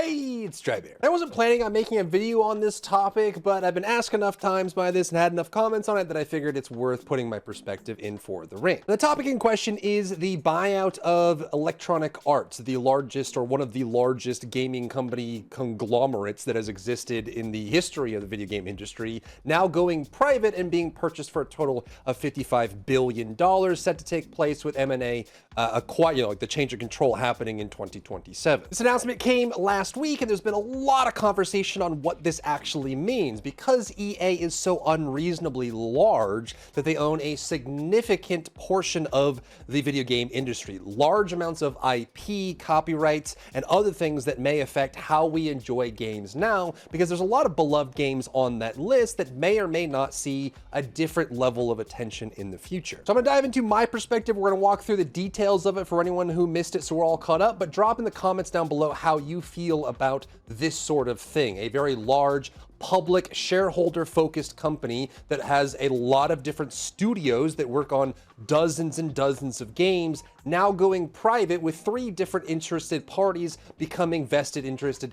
Hey, it's Drybear. I wasn't planning on making a video on this topic, but I've been asked enough times by this and had enough comments on it that I figured it's worth putting my perspective in for the ring. The topic in question is the buyout of Electronic Arts, the largest or one of the largest gaming company conglomerates that has existed in the history of the video game industry, now going private and being purchased for a total of $55 billion, set to take place with M&A like the change of control happening in 2027. This announcement came last week, and there's been a lot of conversation on what this actually means. Because EA is so unreasonably large that they own a significant portion of the video game industry, large amounts of IP, copyrights, and other things that may affect how we enjoy games now, because there's a lot of beloved games on that list that may or may not see a different level of attention in the future. So I'm gonna dive into my perspective. We're gonna walk through the details of it for anyone who missed it, so we're all caught up, but drop in the comments down below how you feel about this sort of thing. A very large, public, shareholder-focused company that has a lot of different studios that work on dozens and dozens of games, now going private with 3 different interested parties becoming interested interest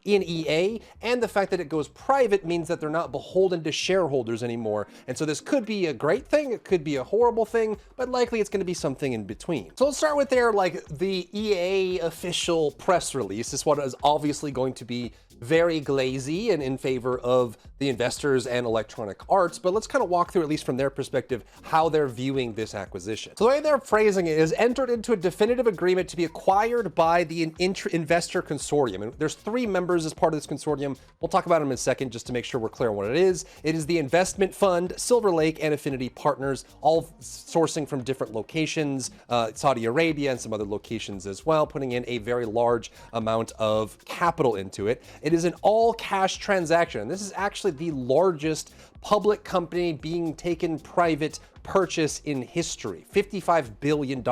in EA, and the fact that it goes private means that they're not beholden to shareholders anymore. And so this could be a great thing, it could be a horrible thing, but likely it's going to be something in between. So let's start with the EA official press release. This one is obviously going to be very glazy and in favor of the investors and Electronic Arts, but let's kind of walk through, at least from their perspective, how they're viewing this acquisition. So the way they're phrasing it is entered into a definitive agreement to be acquired by the investor consortium. And there's 3 members as part of this consortium. We'll talk about them in a second just to make sure we're clear on what it is. It is the investment fund, Silver Lake, and Affinity Partners, all sourcing from different locations, Saudi Arabia and some other locations as well, putting in a very large amount of capital into it. It is an all-cash transaction, and this is actually the largest public company being taken private purchase in history. $55 billion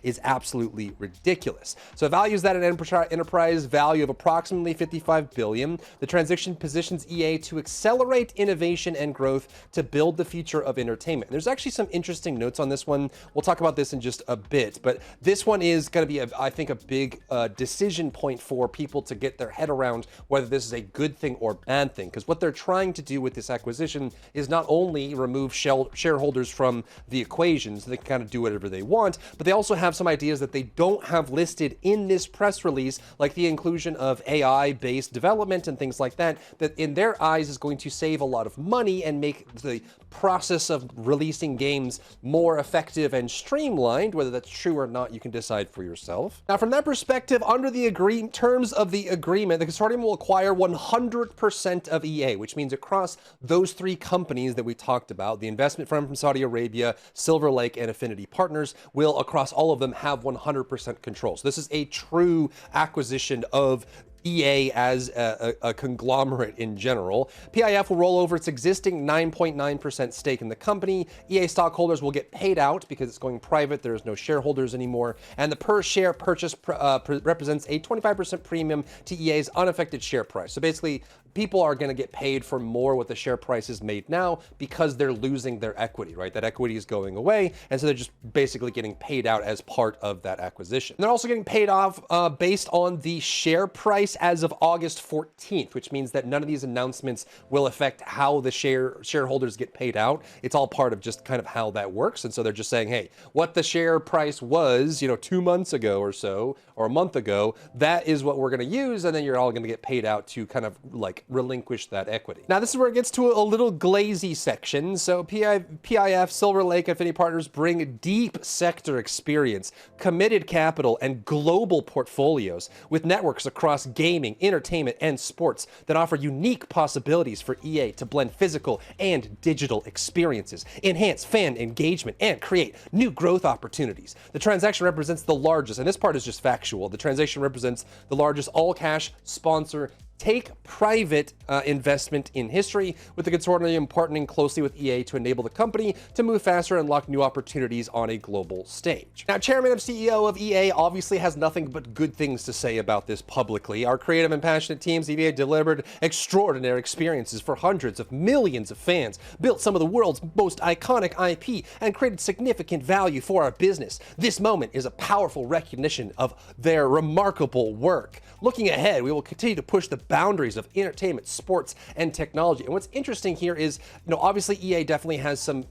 is absolutely ridiculous. So it values that at an enterprise value of approximately $55 billion. The transaction positions EA to accelerate innovation and growth to build the future of entertainment. There's actually some interesting notes on this one. We'll talk about this in just a bit, but this one is going to be, I think, a big decision point for people to get their head around whether this is a good thing or bad thing, because what they're trying to do with this acquisition is not only remove shareholders from the equation so they can kind of do whatever they want, but they also have some ideas that they don't have listed in this press release, like the inclusion of AI-based development and things like that, that in their eyes is going to save a lot of money and make the process of releasing games more effective and streamlined. Whether that's true or not, you can decide for yourself. Now, from that perspective, under the terms of the agreement, the consortium will acquire 100% of EA, which means across those 3 companies that we talked about, the investment firm from Saudi Arabia, Silver Lake, and Affinity Partners, will across all of them have 100% control. So this is a true acquisition of EA as a conglomerate in general. PIF will roll over its existing 9.9% stake in the company. EA stockholders will get paid out because it's going private. There's no shareholders anymore. And the per share purchase represents a 25% premium to EA's unaffected share price. So basically, people are going to get paid for more what the share price is made now because they're losing their equity, right? That equity is going away, and so they're just basically getting paid out as part of that acquisition. And they're also getting paid off based on the share price as of August 14th, which means that none of these announcements will affect how the shareholders get paid out. It's all part of just kind of how that works. And so they're just saying, hey, what the share price was, 2 months ago or so, or a month ago, that is what we're going to use, and then you're all going to get paid out to kind of like relinquish that equity. Now, this is where it gets to a little glazy section. So PIF, Silver Lake, Affinity Partners bring deep sector experience, committed capital, and global portfolios with networks across gaming, entertainment, and sports that offer unique possibilities for EA to blend physical and digital experiences, enhance fan engagement, and create new growth opportunities. The transaction represents the largest, and this part is just factual, the transaction represents the largest all-cash sponsor take private investment in history, with the consortium partnering closely with EA to enable the company to move faster and unlock new opportunities on a global stage. Now, Chairman and CEO of EA obviously has nothing but good things to say about this publicly. Our creative and passionate teams at EA delivered extraordinary experiences for hundreds of millions of fans, built some of the world's most iconic IP, and created significant value for our business. This moment is a powerful recognition of their remarkable work. Looking ahead, we will continue to push the boundaries of entertainment, sports, and technology. And what's interesting here is, obviously EA definitely has some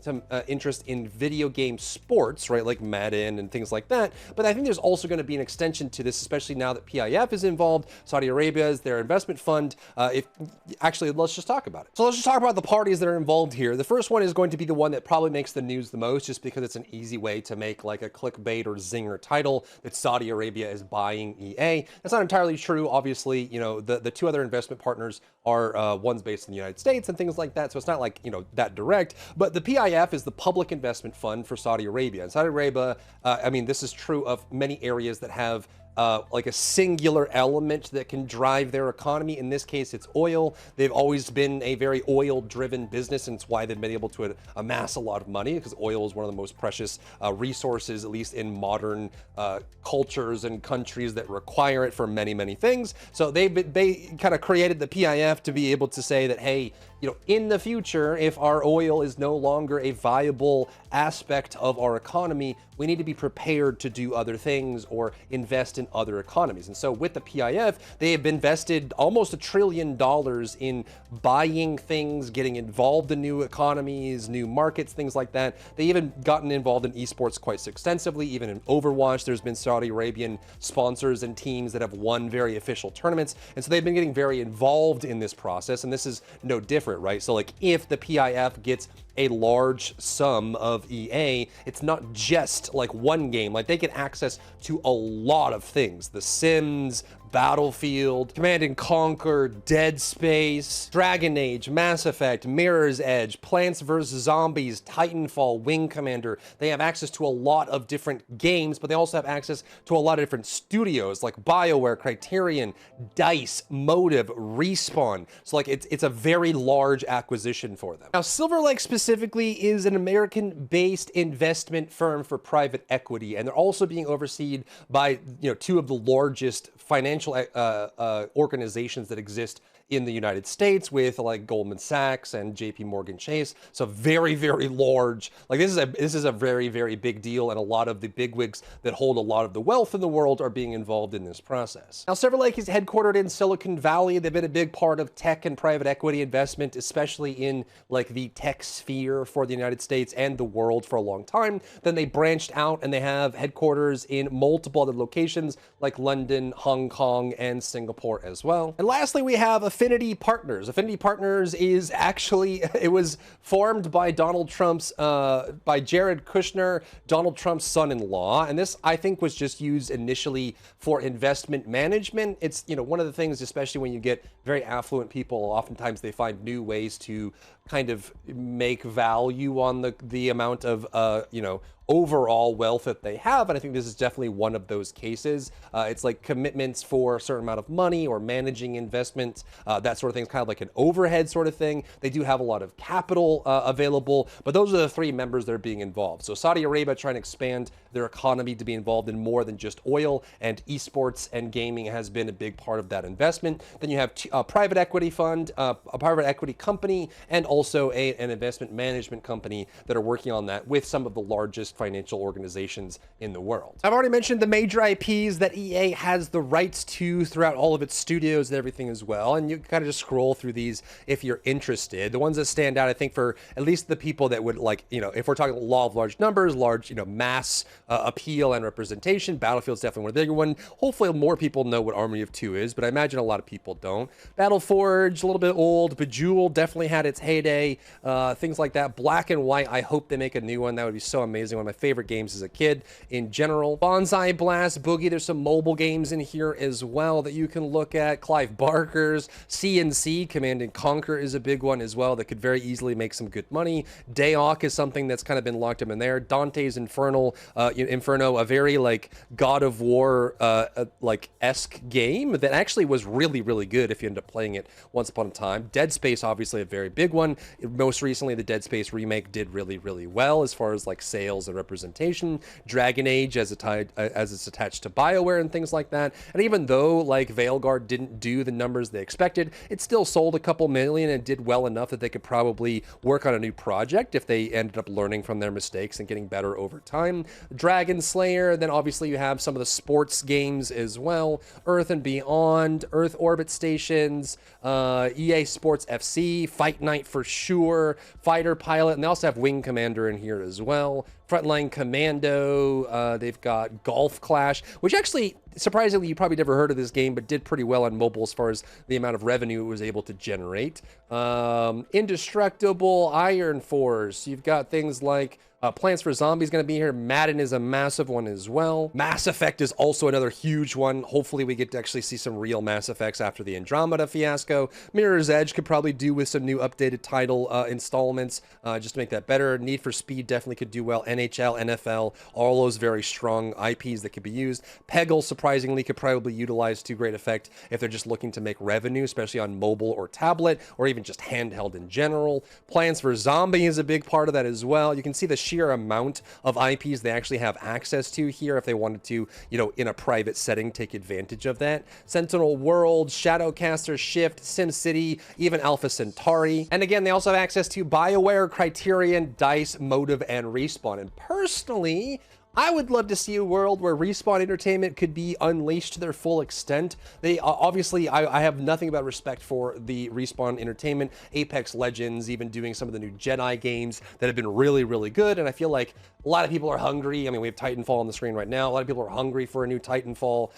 interest in video game sports, right, like Madden and things like that. But I think there's also going to be an extension to this, especially now that PIF is involved. Saudi Arabia is their investment fund. Let's just talk about it. So let's just talk about the parties that are involved here. The first one is going to be the one that probably makes the news the most, just because it's an easy way to make like a clickbait or zinger title that Saudi Arabia is buying EA. That's not entirely true. Obviously, the two other investment partners are one's based in the United States and things like that. So it's not like, that direct, but the PIF is the public investment fund for Saudi Arabia. And Saudi Arabia, this is true of many areas that have like a singular element that can drive their economy. In this case, it's oil. They've always been a very oil-driven business, and it's why they've been able to amass a lot of money, because oil is one of the most precious resources, at least in modern cultures and countries that require it for many, many things. So they kind of created the PIF to be able to say that, hey, in the future, if our oil is no longer a viable aspect of our economy, we need to be prepared to do other things or invest in other economies. And so with the PIF, they have invested almost $1 trillion in buying things, getting involved in new economies, new markets, things like that. They even gotten involved in esports quite extensively. Even in Overwatch, there's been Saudi Arabian sponsors and teams that have won very official tournaments. And so they've been getting very involved in this process. And this is no different, right? So like if the PIF gets a large sum of EA, it's not just like one game. Like they get access to a lot of things. The Sims, Battlefield, Command & Conquer, Dead Space, Dragon Age, Mass Effect, Mirror's Edge, Plants vs. Zombies, Titanfall, Wing Commander. They have access to a lot of different games, but they also have access to a lot of different studios like BioWare, Criterion, DICE, Motive, Respawn. So like it's a very large acquisition for them. Now, Silver Lake specifically is an American-based investment firm for private equity, and they're also being overseen by two of the largest financial organizations that exist in the United States, with like Goldman Sachs and JP Morgan Chase. So very, very large. Like this is a very, very big deal, and a lot of the bigwigs that hold a lot of the wealth in the world are being involved in this process. Now, Silver Lake is headquartered in Silicon Valley. They've been a big part of tech and private equity investment, especially in like the tech sphere for the United States and the world for a long time. Then they branched out and they have headquarters in multiple other locations like London, Hong Kong, and Singapore as well. And lastly, we have Affinity Partners. Affinity Partners is actually, it was formed by by Jared Kushner, Donald Trump's son-in-law. And this, I think, was just used initially for investment management. It's, one of the things, especially when you get very affluent people, oftentimes they find new ways to kind of make value on the amount of, overall wealth that they have. And I think this is definitely one of those cases. It's like commitments for a certain amount of money or managing investments, that sort of thing. It's kind of like an overhead sort of thing. They do have a lot of capital available, but those are the three members that are being involved. So Saudi Arabia trying to expand their economy to be involved in more than just oil, and esports and gaming has been a big part of that investment. Then you have a private equity fund, a private equity company, and also an investment management company that are working on that with some of the largest financial organizations in the world. I've already mentioned the major IPs that EA has the rights to throughout all of its studios and everything as well. And you kind of just scroll through these if you're interested. The ones that stand out, I think, for at least the people that would like, if we're talking law of large numbers, large, mass appeal and representation, Battlefield's definitely one of the bigger one. Hopefully more people know what Army of Two is, but I imagine a lot of people don't. Battleforge, a little bit old. Bejeweled definitely had its heyday. Things like that. Black and White, I hope they make a new one. That would be so amazing. One of my favorite games as a kid in general. Bonsai Blast, Boogie. There's some mobile games in here as well that you can look at. Clive Barker's CNC, Command & Conquer, is a big one as well that could very easily make some good money. Dayoc is something that's kind of been locked up in there. Dante's Infernal, Inferno, a very like God of War like esque game that actually was really, really good if you end up playing it once upon a time. Dead Space, obviously a very big one. Most recently, the Dead Space remake did really, really well as far as like sales and representation. Dragon Age, as it's attached to BioWare and things like that. And even though like Veilguard didn't do the numbers they expected, it still sold a couple million and did well enough that they could probably work on a new project if they ended up learning from their mistakes and getting better over time. Dragon Slayer, then obviously you have some of the sports games as well. Earth and Beyond, Earth Orbit Stations, EA Sports FC, Fight Night for sure, Fighter Pilot, and they also have Wing Commander in here as well. Frontline Commando, they've got Golf Clash, which actually, surprisingly, you probably never heard of this game, but did pretty well on mobile as far as the amount of revenue it was able to generate. Indestructible, Iron Force, you've got things like Plants vs. Zombies going to be here. Madden is a massive one as well. Mass Effect is also another huge one. Hopefully we get to actually see some real Mass Effects after the Andromeda fiasco. Mirror's Edge could probably do with some new updated title installments just to make that better. Need for Speed definitely could do well. NHL, NFL, all those very strong IPs that could be used. Peggle, surprisingly, could probably utilize to great effect if they're just looking to make revenue, especially on mobile or tablet, or even just handheld in general. Plants vs. Zombie is a big part of that as well. You can see the sheer amount of IPs they actually have access to here if they wanted to, you know, in a private setting, take advantage of that. Sentinel World, Shadowcaster, Shift, SimCity, even Alpha Centauri. And again, they also have access to BioWare, Criterion, DICE, Motive, and Respawn. And personally, I would love to see a world where Respawn Entertainment could be unleashed to their full extent. They obviously, I have nothing but respect for the Respawn Entertainment, Apex Legends, even doing some of the new Jedi games that have been really, really good. And I feel like a lot of people are hungry. I mean, we have Titanfall on the screen right now. A lot of people are hungry for a new Titanfall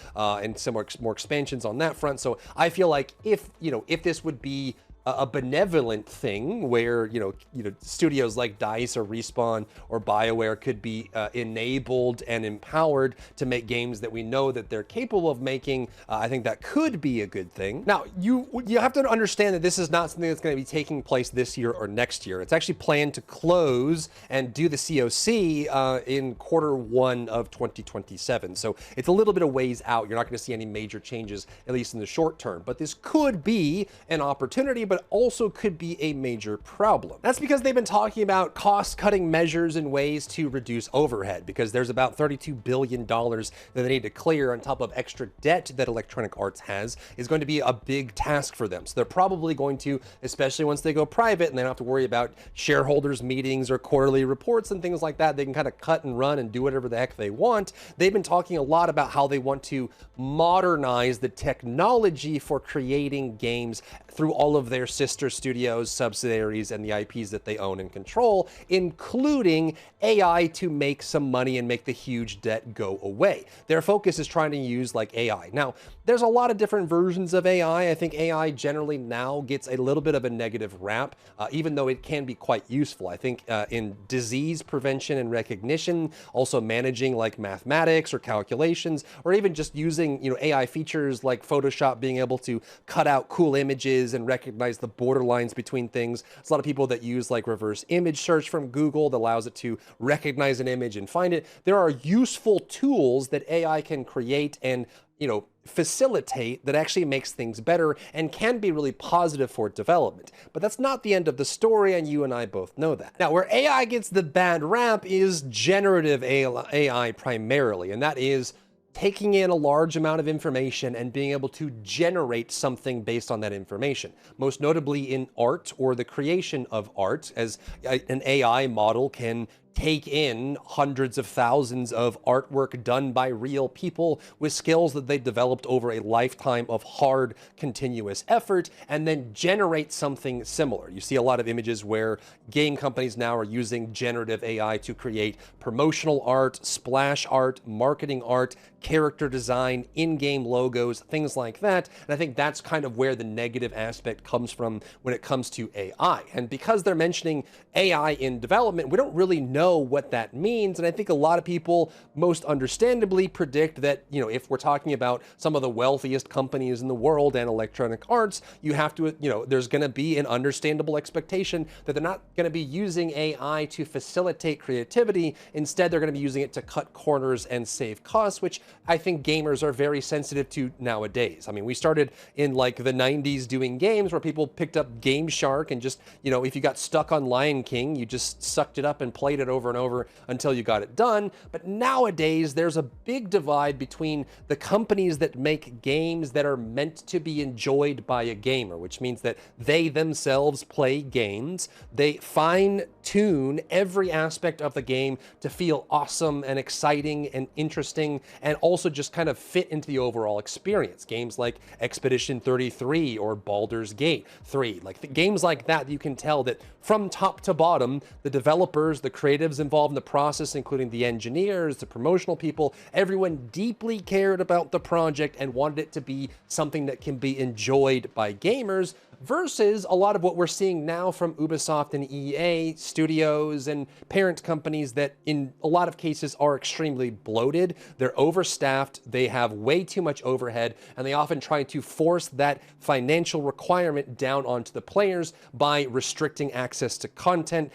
and some more expansions on that front. So I feel like if this would be a benevolent thing where, you know, studios like DICE or Respawn or BioWare could be enabled and empowered to make games that we know that they're capable of making, I think that could be a good thing. Now, you have to understand that this is not something that's going to be taking place this year or next year. It's actually planned to close and do the COC in Q1 of 2027. So it's a little bit of ways out. You're not going to see any major changes, at least in the short term. But this could be an opportunity, but also could be a major problem. That's because they've been talking about cost-cutting measures and ways to reduce overhead, because there's about $32 billion that they need to clear on top of extra debt that Electronic Arts has, is going to be a big task for them. So they're probably going to, especially once they go private and they don't have to worry about shareholders meetings or quarterly reports and things like that, they can kind of cut and run and do whatever the heck they want. They've been talking a lot about how they want to modernize the technology for creating games through all of their sister studios, subsidiaries, and the IPs that they own and control, including AI to make some money and make the huge debt go away. Their focus is trying to use like AI. Now, there's a lot of different versions of AI. I think AI generally now gets a little bit of a negative rap, even though it can be quite useful. I think in disease prevention and recognition, also managing like mathematics or calculations, or even just using, you know, AI features like Photoshop being able to cut out cool images and recognize the borderlines between things. There's a lot of people that use like reverse image search from Google that allows it to recognize an image and find it. There are useful tools that AI can create and, you know, facilitate that actually makes things better and can be really positive for development. But that's not the end of the story, and you and I both know that. Now, where AI gets the bad rap is generative AI primarily, and that is taking in a large amount of information and being able to generate something based on that information. Most notably in art or the creation of art, as an AI model can take in hundreds of thousands of artwork done by real people with skills that they developed over a lifetime of hard, continuous effort, and then generate something similar. You see a lot of images where game companies now are using generative AI to create promotional art, splash art, marketing art, character design, in-game logos, things like that. And I think that's kind of where the negative aspect comes from when it comes to AI. And because they're mentioning AI in development, we don't really know know what that means. And I think a lot of people most understandably predict that, you know, if we're talking about some of the wealthiest companies in the world and Electronic Arts, you have to, you know, there's going to be an understandable expectation that they're not going to be using AI to facilitate creativity. Instead, they're going to be using it to cut corners and save costs, which I think gamers are very sensitive to nowadays. I mean, we started in like the 90s doing games where people picked up Game Shark and just, you know, if you got stuck on Lion King, you just sucked it up and played it over and over until you got it done. But nowadays, there's a big divide between the companies that make games that are meant to be enjoyed by a gamer, which means that they themselves play games. They fine tune every aspect of the game to feel awesome and exciting and interesting, and also just kind of fit into the overall experience. Games like Expedition 33 or Baldur's Gate 3, like the games like that, you can tell that from top to bottom, the developers, the creatives involved in the process, including the engineers, the promotional people, everyone deeply cared about the project and wanted it to be something that can be enjoyed by gamers, versus a lot of what we're seeing now from Ubisoft and EA studios and parent companies that in a lot of cases are extremely bloated. They're overstaffed, they have way too much overhead, and they often try to force that financial requirement down onto the players by restricting access to content,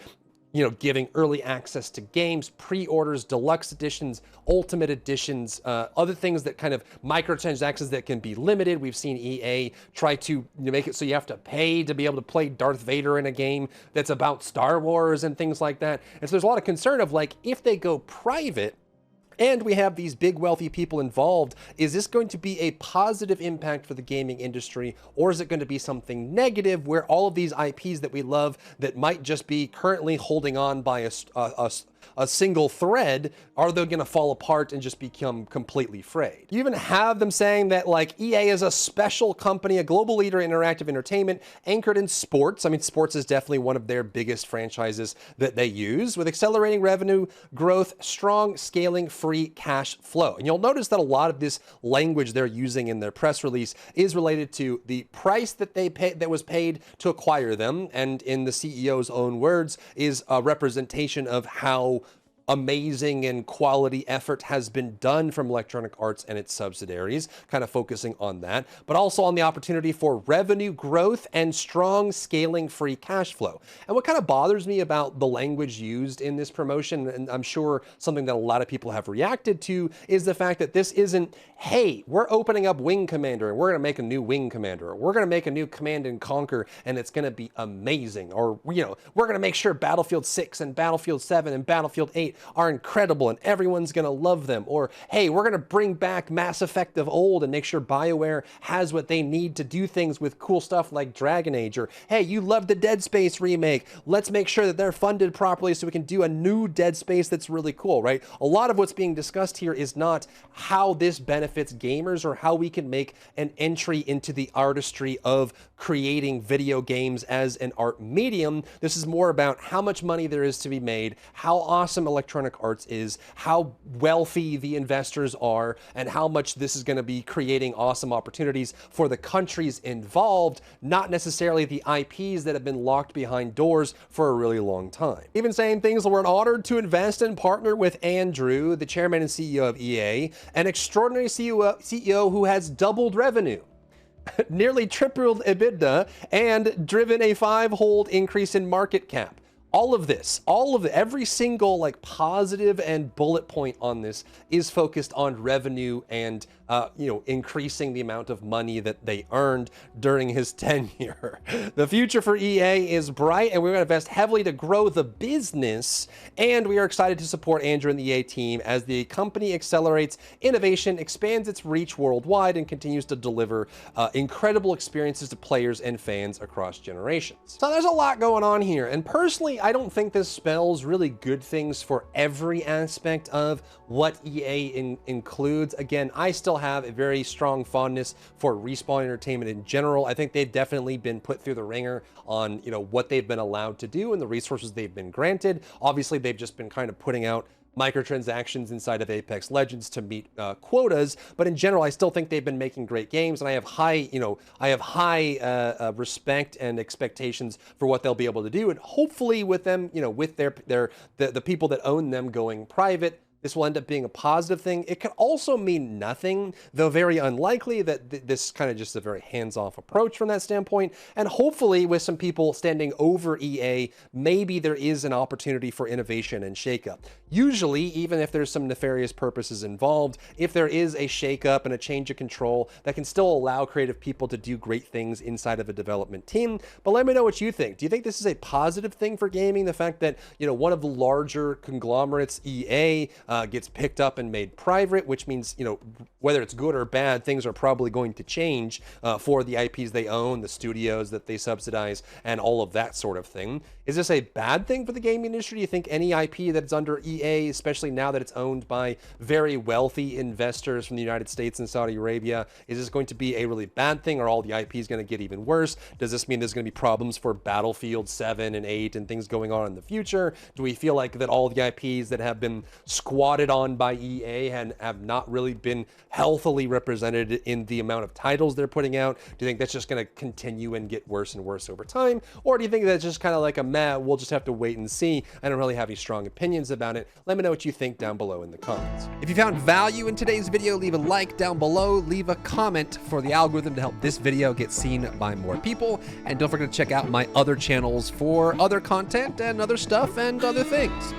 you know, giving early access to games, pre-orders, deluxe editions, ultimate editions, other things that kind of microtransactions that can be limited. We've seen EA try to make it so you have to pay to be able to play Darth Vader in a game that's about Star Wars and things like that. And so there's a lot of concern of like, if they go private, and we have these big wealthy people involved, is this going to be a positive impact for the gaming industry, or is it going to be something negative where all of these IPs that we love that might just be currently holding on by a single thread, are they going to fall apart and just become completely frayed? You even have them saying that like EA is a special company, a global leader in interactive entertainment anchored in sports. I mean, sports is definitely one of their biggest franchises that they use, with accelerating revenue growth, strong scaling, free cash flow. And you'll notice that a lot of this language they're using in their press release is related to the price that they paid, that was paid to acquire them, and in the CEO's own words, is a representation of how amazing and quality effort has been done from Electronic Arts and its subsidiaries, kind of focusing on that, but also on the opportunity for revenue growth and strong scaling free cash flow. And what kind of bothers me about the language used in this promotion, and I'm sure something that a lot of people have reacted to, is the fact that this isn't, hey, we're opening up Wing Commander and we're going to make a new Wing Commander, or we're going to make a new Command and Conquer and it's going to be amazing, or, you know, we're going to make sure Battlefield 6 and Battlefield 7 and Battlefield 8 are incredible and everyone's going to love them. Or, hey, we're going to bring back Mass Effect of old and make sure BioWare has what they need to do things with cool stuff like Dragon Age. Or, hey, you love the Dead Space remake. Let's make sure that they're funded properly so we can do a new Dead Space that's really cool, right? A lot of what's being discussed here is not how this benefits gamers or how we can make an entry into the artistry of creating video games as an art medium. This is more about how much money there is to be made, how awesome Electronic Arts is, how wealthy the investors are, and how much this is going to be creating awesome opportunities for the countries involved, not necessarily the IPs that have been locked behind doors for a really long time. Even saying things like, we're honored to invest and partner with Andrew, the chairman and CEO of EA, an extraordinary CEO who has doubled revenue, nearly tripled EBITDA, and driven a 5-fold increase in market cap. All of this, every single like positive and bullet point on this is focused on revenue and increasing the amount of money that they earned during his tenure. The future for EA is bright, and we're going to invest heavily to grow the business. And we are excited to support Andrew and the EA team as the company accelerates innovation, expands its reach worldwide, and continues to deliver incredible experiences to players and fans across generations. So there's a lot going on here, and personally, I don't think this spells really good things for every aspect of what EA includes. Again, I still have a very strong fondness for Respawn Entertainment in general. I think they've definitely been put through the ringer on, what they've been allowed to do and the resources they've been granted. Obviously, they've just been kind of putting out microtransactions inside of Apex Legends to meet quotas, but in general, I still think they've been making great games, and I have high respect and expectations for what they'll be able to do, and hopefully with them, with the people that own them going private, this will end up being a positive thing. It could also mean nothing, though very unlikely, that this kind of just a very hands-off approach from that standpoint. And hopefully with some people standing over EA, maybe there is an opportunity for innovation and shakeup. Usually, even if there's some nefarious purposes involved, if there is a shakeup and a change of control, that can still allow creative people to do great things inside of a development team. But let me know what you think. Do you think this is a positive thing for gaming? The fact that, one of the larger conglomerates, EA, gets picked up and made private, which means, whether it's good or bad, things are probably going to change for the IPs they own, the studios that they subsidize, and all of that sort of thing. Is this a bad thing for the gaming industry? Do you think any IP that's under EA, especially now that it's owned by very wealthy investors from the United States and Saudi Arabia, is this going to be a really bad thing? Are all the IPs going to get even worse? Does this mean there's going to be problems for Battlefield 7 and 8 and things going on in the future? Do we feel like that all the IPs that have been squatted on by EA and have not really been healthily represented in the amount of titles they're putting out? Do you think that's just going to continue and get worse and worse over time? Or do you think that's just kind of like a meh, we'll just have to wait and see? I don't really have any strong opinions about it. Let me know what you think down below in the comments. If you found value in today's video, leave a like down below, leave a comment for the algorithm to help this video get seen by more people, and don't forget to check out my other channels for other content and other stuff and other things.